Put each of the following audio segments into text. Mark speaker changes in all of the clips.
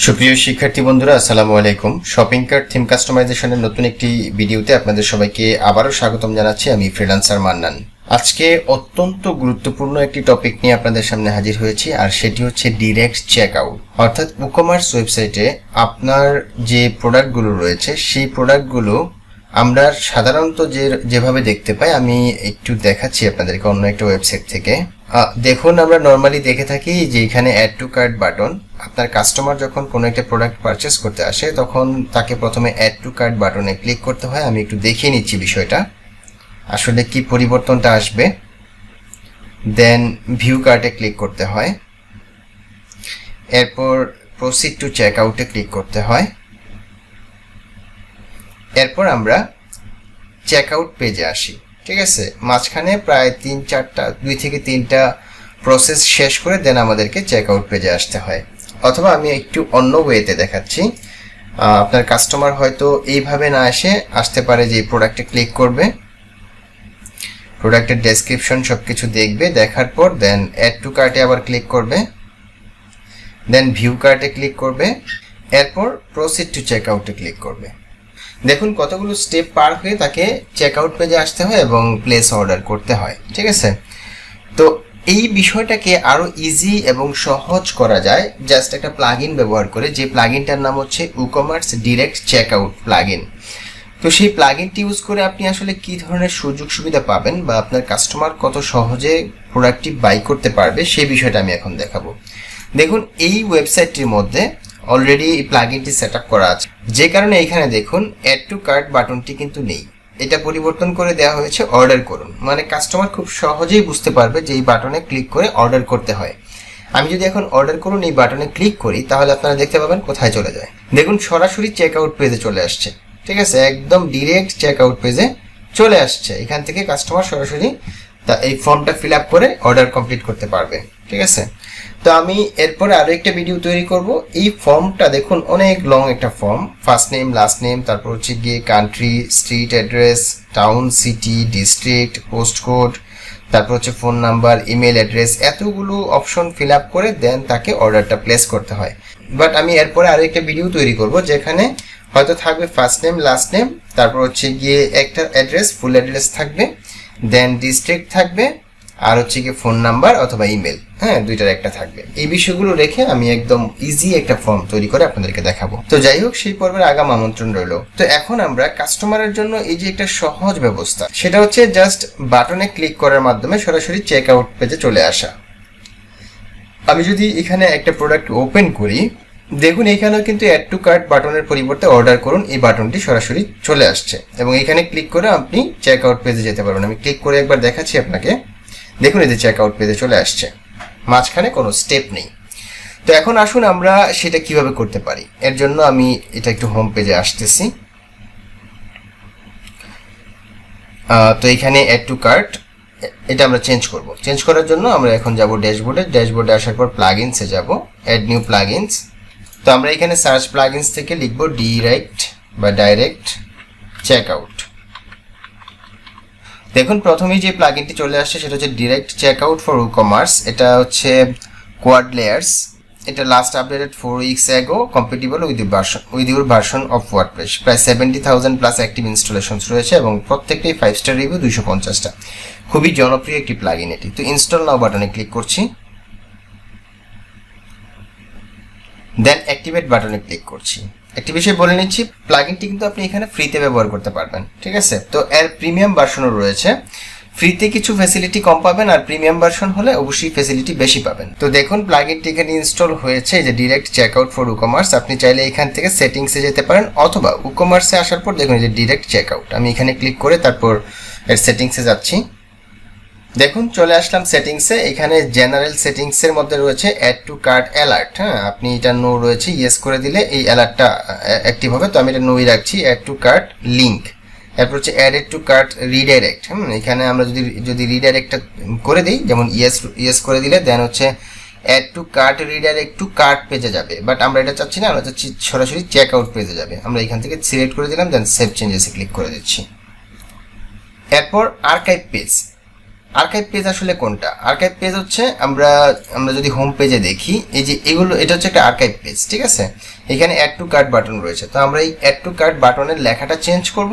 Speaker 1: সুপ্রিয় শিক্ষার্থী বন্ধুরা, আসসালামু আলাইকুম। শপিং কার্ট থিম কাস্টমাইজেশনের নতুন একটি ভিডিওতে আপনাদের সবাইকে আবারও স্বাগতম জানাচ্ছি। আমি ফ্রিল্যান্সার মান্নান। আজকে অত্যন্ত গুরুত্বপূর্ণ একটি টপিক নিয়ে আপনাদের সামনে হাজির হয়েছি, আর সেটি হচ্ছে ডিরেক্ট চেক আউট। অর্থাৎ উকমার্স ওয়েবসাইটে আপনার যে প্রোডাক্টগুলো রয়েছে সেই প্রোডাক্টগুলো আমরা সাধারণত যেভাবে দেখতে পাই, আমি একটু দেখাচ্ছি আপনাদেরকে অন্য একটা ওয়েবসাইট থেকে। দেখুন, আমরা নর্মালি দেখে থাকি যে এখানে অ্যাড টু কার্ট বাটন। আপনার কাস্টমার যখন কোনো একটা প্রোডাক্ট পারচেস করতে আসে তখন তাকে প্রথমে অ্যাড টু কার্ট বাটনে ক্লিক করতে হয়। আমি একটু দেখিয়ে নিচ্ছি বিষয়টা আসলে কি পরিবর্তনটা আসবে। দেন ভিউ কার্টে ক্লিক করতে হয়, এরপর প্রসিড টু চেক আউটে ক্লিক করতে হয়, এরপর আমরা চেক আউট পেজে আসি। ঠিক আছে, মাঝখানে প্রায় 2 থেকে 3টা প্রসেস শেষ করে দেন আমাদেরকে চেক আউট পেজে আসতে হয়। অথবা আমি একটু অন্য ওয়েতে দেখাচ্ছি। আপনার কাস্টমার হয়তো এইভাবে না আসতে পারে যে প্রোডাক্টে ক্লিক করবে, প্রোডাক্টের ডেসক্রিপশন সবকিছু দেখবে, দেখার পর দেন অ্যাড টু কার্টে আবার ক্লিক করবে, দেন ভিউ কার্টে ক্লিক করবে, এরপর প্রসিড টু চেক আউটে ক্লিক করবে। দেখুন কতগুলো স্টেপ পার হয়ে তাকে চেক আউট পেজে আসতে হয় এবং প্লেস অর্ডার করতে হয়। ঠিক আছে, তো এই বিষয়টাকে আরো ইজি এবং সহজ করা যায় জাস্ট একটা প্লাগইন ব্যবহার করে, যে প্লাগইনটার নাম হচ্ছে WooCommerce direct check out plugin. তো সেই প্লাগইনটি ইউজ করে আপনি আসলে কি ধরনের সুযোগ সুবিধা পাবেন বা আপনার কাস্টমার কত সহজে প্রোডাক্টটি বাই করতে পারবে সেই বিষয়টা আমি এখন দেখাবো। দেখুন, এই ওয়েবসাইটটির মধ্যে অলরেডি এই প্লাগইনটি সেট আপ করা আছে, যে কারণে এখানে দেখুন অ্যাড টু কার্ট বাটনটি কিন্তু নেই। এটা পরিবর্তন করে দেওয়া হয়েছে অর্ডার করুন। মানে কাস্টমার খুব সহজেই বুঝতে পারবে যে এই বাটনে ক্লিক করে অর্ডার করতে হয়। আমি যদি এখন অর্ডার করুন এই বাটনে ক্লিক করি, তাহলে আপনারা দেখতে পাবেন কোথায় চলে যায়। দেখুন সরাসরি চেক আউট পেজে চলে আসছে। ঠিক আছে, একদম ডিরেক্ট চেক আউট পেজে চলে আসছে। এখান থেকে কাস্টমার সরাসরি এই ফর্মটা ফিল আপ করে অর্ডার কমপ্লিট করতে পারবে। ঠিক আছে, তো আমি এরপরে আরো একটা ভিডিও তৈরি করব। এই ফর্মটা দেখুন অনেক লং একটা form, first name, last name, তারপর হচ্ছে গিয়ে country, street address, town, city, district, post code, তারপর হচ্ছে ফোন নাম্বার, ইমেল অ্যাড্রেস, এতগুলো অপশন ফিল আপ করে দেন তাকে অর্ডারটা প্লেস করতে হয়। বাট আমি এরপরে আরো একটা ভিডিও তৈরি করব যেখানে হয়তো থাকবে ফার্স্ট নেম, লাস্ট নেম, তারপর হচ্ছে গিয়ে একটা অ্যাড্রেস, ফুল অ্যাড্রেস থাকবে, দেন ডিস্ট্রিক্ট থাকবে, আর হচ্ছে কি ফোন নাম্বার অথবা ইমেল, হ্যাঁ দুইটার একটা থাকবে। এই বিষয়গুলো রেখে আমি একদম ইজি একটা ফর্ম তৈরি করে আপনাদেরকে দেখাবো। তো যাই হোক, সেই পর্বের আগাম আমন্ত্রণ রইল। তো এখন আমরা কাস্টমারের জন্য এই যে একটা সহজ ব্যবস্থা, সেটা হচ্ছে জাস্ট বাটনে ক্লিক করার মাধ্যমে সরাসরি চেক আউট পেজে চলে আসা। আমি যদি এখানে একটা প্রোডাক্ট ওপেন করি, দেখুন এখানেও কিন্তু অ্যাড টু কার্ট বাটনের পরিবর্তে অর্ডার করুন এই বাটনটি সরাসরি চলে আসছে এবং এখানে ক্লিক করে আপনি চেক আউট পেজে যেতে পারবেন। আমি ক্লিক করে একবার দেখাচ্ছি আপনাকে। দেখুন এই যে চেক আউট পেজে চলে আসছে, মাঝখানে কোনো স্টেপ নেই। তো এখন আসুন আমরা সেটা কিভাবে করতে পারি। এর জন্য আমি এটা একটু হোম পেজে আসতেছি। তো এখানে অ্যাড টু কার্ট এটা আমরা চেঞ্জ করব। চেঞ্জ করার জন্য আমরা এখন যাব ড্যাশবোর্ডে আসার পর প্লাগইনসে যাব, অ্যাড নিউ প্লাগইনস। তো আমরা এখানে সার্চ প্লাগইনস থেকে লিখব ডাইরেক্ট চেক আউট। দেখুন প্রথমেই যে প্লাগইনটি চলে আসছে সেটা হচ্ছে direct check out for WooCommerce. এটা হচ্ছে কোয়াড লেয়ার্স। এটা last updated 4 weeks ago, compatible with your version of wordpress। প্রায় 70,000 প্লাস অ্যাক্টিভ ইনস্টলেশনস রয়েছে এবং প্রত্যেকটাই 5 স্টার রিভিউ, 250টা। খুবই জনপ্রিয় একটি প্লাগইন এটি। তো ইনস্টল নাও বাটনে ক্লিক করছি, দেন অ্যাক্টিভেট বাটনে ক্লিক করছি। একটি বিষয় বলে নিচ্ছি, প্লাগইনটি কিন্তু আপনি এখানে ফ্রিতে ব্যবহার করতে পারবেন। ঠিক আছে, তো এর প্রিমিয়াম ভার্সনও রয়েছে। ফ্রিতে কিছু ফ্যাসিলিটি কম পাবেন আর প্রিমিয়াম ভার্সন হলে অবশ্যই ফ্যাসিলিটি বেশি পাবেন। তো দেখুন প্লাগইনটি এখানে ইনস্টল হয়েছে, যে direct check out for WooCommerce. আপনি চাইলে এখান থেকে সেটিংসে যেতে পারেন অথবা উকমার্সে আসার পর দেখুন যে ডিরেক্ট চেক আউট। আমি এখানে ক্লিক করে তারপর এর সেটিংসে যাচ্ছি। দেখুন চলে আসলাম সেটিংসে। এখানে জেনারেল সেটিংসের মধ্যে রয়েছে অ্যাড টু কার্ট অ্যালার্ট। হ্যাঁ, আপনি এটা নো রয়েছে, ইয়েস করে দিলে এই অ্যালার্টটা অ্যাক্টিভ হবে। তো আমি এটা নোই রাখছি। অ্যাড টু কার্ট লিঙ্ক, এরপর হচ্ছে অ্যাডেড টু কার্ট রিডাইরেক্ট। এখানে আমরা যদি রিডাইরেক্টটা করে দিই, যেমন ইয়েস করে দিলে দেন হচ্ছে add to cart redirect to cart পেজে যাবে। বাট আমরা এটা চাচ্ছি না, আমরা চাচ্ছি সরাসরি চেক আউট পেজে যাবে। আমরা এখান থেকে সিলেক্ট করে দিলাম, দেন সেভ চেঞ্জেসে ক্লিক করে দিচ্ছি। এরপর আর্কাইভ পেজ, আর্কাইভ পেজ আসলে কোনটা? আর্কাইভ পেজ হচ্ছে আমরা যদি হোম পেজে দেখি, এই যে এগুলো, এটা হচ্ছে একটা আর্কাইভ পেজ, ঠিক আছে। এখানে অ্যাড টু কার্ট বাটন রয়েছে, তো আমরা এই অ্যাড টু কার্ট বাটনের লেখাটা চেঞ্জ করব।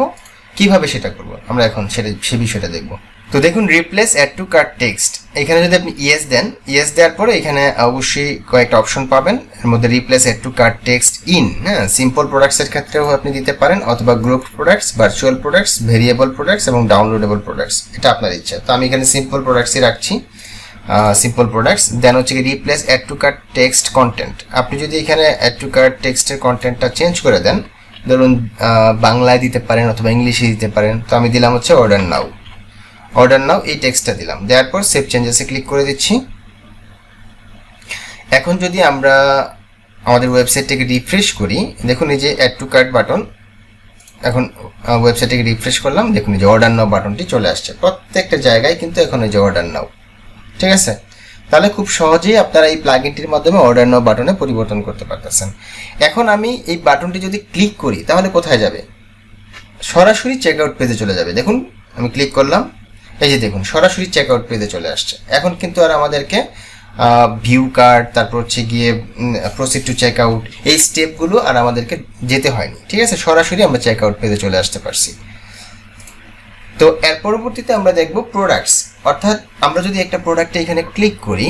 Speaker 1: কিভাবে সেটা করব আমরা এখন সে বিষয়টা দেখব। তো দেখুন, replace add to cart text, এখানে যদি আপনি ইয়েস দেন, ইয়েস দেওয়ার পরে এখানে অবশ্যই কয়েকটা অপশন পাবেন। এর মধ্যে replace add to cart text in, হ্যাঁ, সিম্পল প্রোডাক্টসের ক্ষেত্রেও আপনি দিতে পারেন, অথবা group products, virtual products, variable products এবং ডাউনলোডেবল প্রোডাক্টস, এটা আপনার ইচ্ছা। তো আমি এখানে সিম্পল প্রোডাক্টসই রাখছি, সিম্পল প্রোডাক্টস। দেন হচ্ছে replace add to cart text content, আপনি যদি এখানে অ্যাড টু কার্ট টেক্সটের কন্টেন্টটা চেঞ্জ করে দেন, ধরুন বাংলায় দিতে পারেন অথবা ইংলিশে দিতে পারেন। তো আমি দিলাম হচ্ছে অর্ডার নাও, এই টেক্সটটা দিলাম, দেওয়ার পর সেভ চেঞ্জেসে ক্লিক করে দিচ্ছি। এখন যদি আমরা আমাদের ওয়েবসাইটটাকে রিফ্রেশ করি, দেখুন এই যে অ্যাড টু কার্ট বাটন, এখন ওয়েবসাইটটাকে রিফ্রেশ করলাম, দেখুন এই যে অর্ডার নাও বাটনটি চলে আসছে প্রত্যেকটা জায়গায়, কিন্তু এখন এই যে অর্ডার নাও, ঠিক আছে। তাহলে খুব সহজেই আপনারা এই প্লাগইনটির মাধ্যমে অর্ডার নাও বাটনে পরিবর্তন করতে পারতেছেন। এখন আমি এই বাটনটি যদি ক্লিক করি তাহলে কোথায় যাবে? সরাসরি চেক আউট পেজে চলে যাবে। দেখুন আমি ক্লিক করলাম, এই যে দেখুন সরাসরি চেক আউট পেজে চলে আসছে। এখন কিন্তু আর আমাদেরকে ভিউ কার্ড, তারপর হচ্ছে গিয়ে প্রসিড টু চেক আউট, এই স্টেপগুলো আর আমাদেরকে যেতে হয়নি, ঠিক আছে। সরাসরি আমরা চেক আউট পেজে চলে আসতে পারছি। তো এর পরবর্তীতে আমরা দেখব প্রোডাক্টস, অর্থাৎ আমরা যদি একটা প্রোডাক্টে এখানে ক্লিক করি,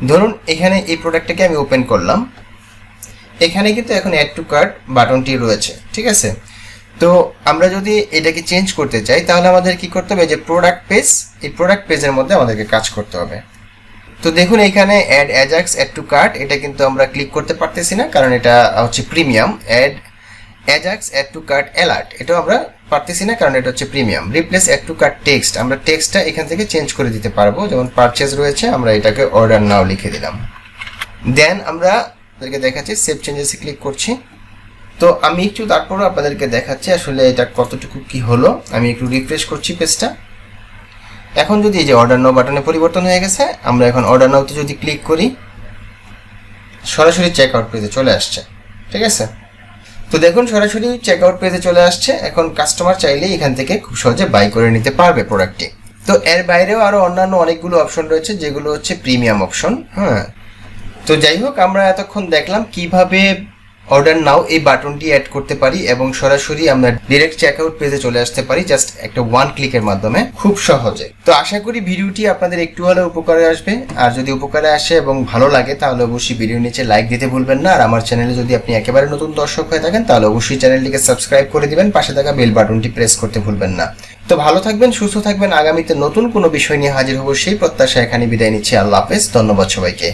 Speaker 1: ধরুন এখানে এই প্রোডাক্টটাকে আমি ওপেন করলাম, এখানে কিন্তু এখন অ্যাড টু কার্ট বাটনটি রয়েছে, ঠিক আছে। তো আমরা যদি এটাকে চেঞ্জ করতে চাই তাহলে আমাদের কি করতে হবে? যে প্রোডাক্ট পেজ, এই প্রোডাক্ট পেজের মধ্যে আমাদেরকে কাজ করতে হবে। তো দেখুন এখানে add AJAX add to cart, এটা কিন্তু আমরা ক্লিক করতে পারতেছি না, কারণ এটা হচ্ছে premium. Add AJAX add to cart alert, এটাও আমরা পারতেছি না, কারণ এটা হচ্ছে premium. Replace add to cart text, আমরা টেক্সটটা এখান থেকে চেঞ্জ করে দিতে পারবো, যেমন পারচেজ রয়েছে, আমরা এটাকে অর্ডার নাও লিখে দিলাম। দেন আমরা আপনাদেরকে দেখাচ্ছি, সেভ চেঞ্জেসে ক্লিক করছি। তো আমি একটু তারপরও আপনাদেরকে দেখাচ্ছি আসলে এটা কতটুকু কি হলো। আমি একটু রিফ্রেশ করছি পেজটা। এখন যদি এই যে অর্ডার নাও বাটনে পরিবর্তন হয়ে গেছে, আমরা এখন অর্ডার নাওতে যদি ক্লিক করি, সরাসরি চেক আউট পেজে চলে আসছে, ঠিক আছে। তো দেখুন সরাসরি চেক আউট পেজে চলে আসছে। এখন কাস্টমার চাইলেই এখান থেকে খুব সহজে বাই করে নিতে পারবে প্রোডাক্টটি। তো এর বাইরেও আরও অন্যান্য অনেকগুলো অপশন রয়েছে, যেগুলো হচ্ছে প্রিমিয়াম অপশন, হ্যাঁ। তো যাই হোক, আমরা এতক্ষণ দেখলাম কিভাবে অর্ডার নাও এই বাটনটি অ্যাড করতে পারি এবং সরাসরি আমরা ডিরেক্ট চেকআউট পেজে চলে আসতে পারি জাস্ট একটা ওয়ান ক্লিকের মাধ্যমে, খুব সহজে। তো আশা করি ভিডিওটি আপনাদের একটু হলেও উপকারে আসবে। আর যদি উপকারে আসে এবং ভালো লাগে তাহলে অবশ্যই ভিডিওর নিচে লাইক দিতে ভুলবেন না। আর আমার চ্যানেলে যদি আপনি একেবারে নতুন দর্শক হয়ে থাকেন তাহলে অবশ্যই চ্যানেলটিকে সাবস্ক্রাইব করে দিবেন, পাশে থাকা বেল বাটনটি প্রেস করতে ভুলবেন না। তো ভালো থাকবেন, সুস্থ থাকবেন। আগামীতে নতুন কোনো বিষয় নিয়ে হাজির হব সেই প্রত্যাশা এখানে বিদায় নিচ্ছি। আল্লাহ হাফেজ, ধন্যবাদ সবাইকে।